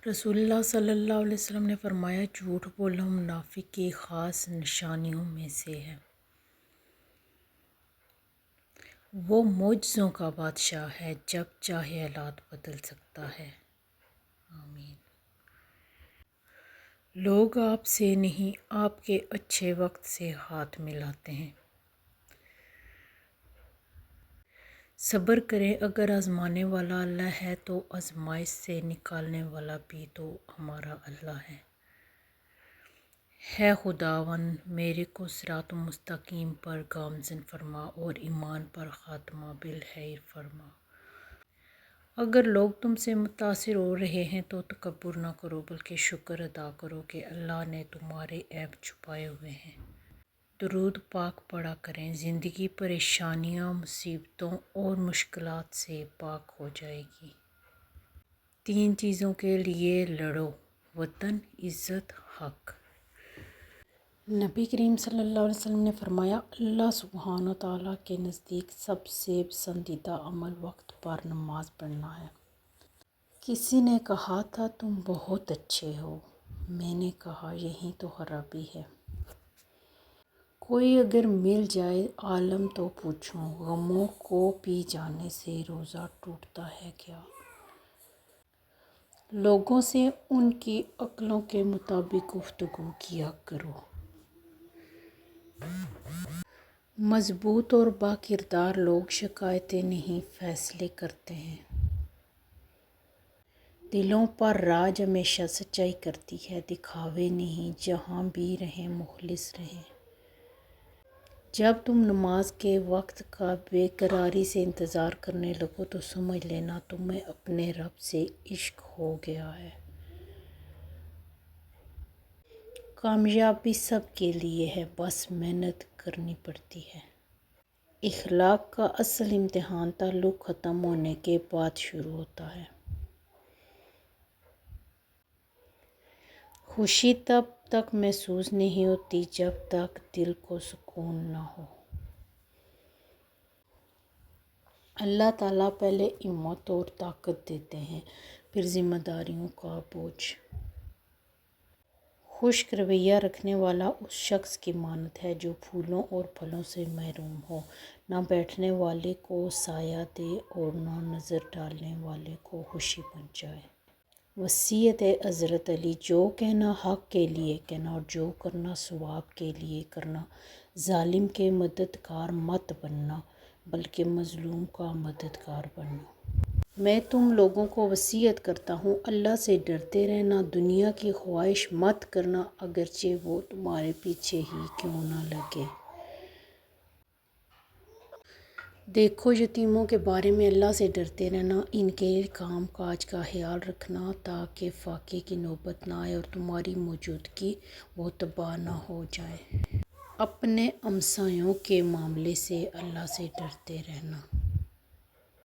رسول اللہ صلی اللہ علیہ وسلم نے فرمایا، جھوٹ بولنا منافق کی خاص نشانیوں میں سے ہے۔ وہ معجزوں کا بادشاہ ہے، جب چاہے حالات بدل سکتا ہے۔ آمین۔ لوگ آپ سے نہیں، آپ کے اچھے وقت سے ہاتھ ملاتے ہیں۔ صبر کریں، اگر آزمانے والا اللہ ہے تو آزمائش سے نکالنے والا بھی تو ہمارا اللہ ہے۔ ہے خداوند، میرے کو صراط مستقیم پر گامزن فرما اور ایمان پر خاتمہ بالخیر فرما۔ اگر لوگ تم سے متاثر ہو رہے ہیں تو تکبر نہ کرو، بلکہ شکر ادا کرو کہ اللہ نے تمہارے عیب چھپائے ہوئے ہیں۔ درود پاک پڑھا کریں، زندگی پریشانیوں، مصیبتوں اور مشکلات سے پاک ہو جائے گی۔ 3 چیزوں کے لیے لڑو: وطن، عزت، حق۔ نبی کریم صلی اللہ علیہ وسلم نے فرمایا، اللہ سبحانہ وتعالیٰ کے نزدیک سب سے پسندیدہ عمل وقت پر نماز پڑھنا ہے۔ کسی نے کہا تھا، تم بہت اچھے ہو۔ میں نے کہا، یہی تو خرابی ہے۔ کوئی اگر مل جائے عالم تو پوچھوں، غموں کو پی جانے سے روزہ ٹوٹتا ہے کیا؟ لوگوں سے ان کی عقلوں کے مطابق گفتگو کیا کرو۔ مضبوط اور باکردار لوگ شکایتیں نہیں، فیصلے کرتے ہیں۔ دلوں پر راج ہمیشہ سچائی کرتی ہے، دکھاوے نہیں۔ جہاں بھی رہیں مخلص رہیں۔ جب تم نماز کے وقت کا بے قراری سے انتظار کرنے لگو تو سمجھ لینا تمہیں اپنے رب سے عشق ہو گیا ہے۔ کامیابی سب کے لیے ہے، بس محنت کرنی پڑتی ہے۔ اخلاق کا اصل امتحان تعلق ختم ہونے کے بعد شروع ہوتا ہے۔ خوشی تب تک محسوس نہیں ہوتی جب تک دل کو سکون نہ ہو۔ اللہ تعالیٰ پہلے ہمت اور طاقت دیتے ہیں، پھر ذمہ داریوں کا بوجھ۔ خشک رویہ رکھنے والا اس شخص کی مانند ہے جو پھولوں اور پھلوں سے محروم ہو، نہ بیٹھنے والے کو سایہ دے اور نہ نظر ڈالنے والے کو خوشی پہنچائے۔ وصیت حضرت علی: جو کہنا حق کے لیے کہنا اور جو کرنا ثواب کے لیے کرنا۔ ظالم کے مددگار مت بننا، بلکہ مظلوم کا مددگار بننا۔ میں تم لوگوں کو وصیت کرتا ہوں، اللہ سے ڈرتے رہنا، دنیا کی خواہش مت کرنا، اگرچہ وہ تمہارے پیچھے ہی کیوں نہ لگے۔ دیکھو، یتیموں کے بارے میں اللہ سے ڈرتے رہنا، ان کے کام کاج کا خیال رکھنا تاکہ فاقے کی نوبت نہ آئے اور تمہاری موجودگی وہ تباہ نہ ہو جائے۔ اپنے ہمسایوں کے معاملے سے اللہ سے ڈرتے رہنا۔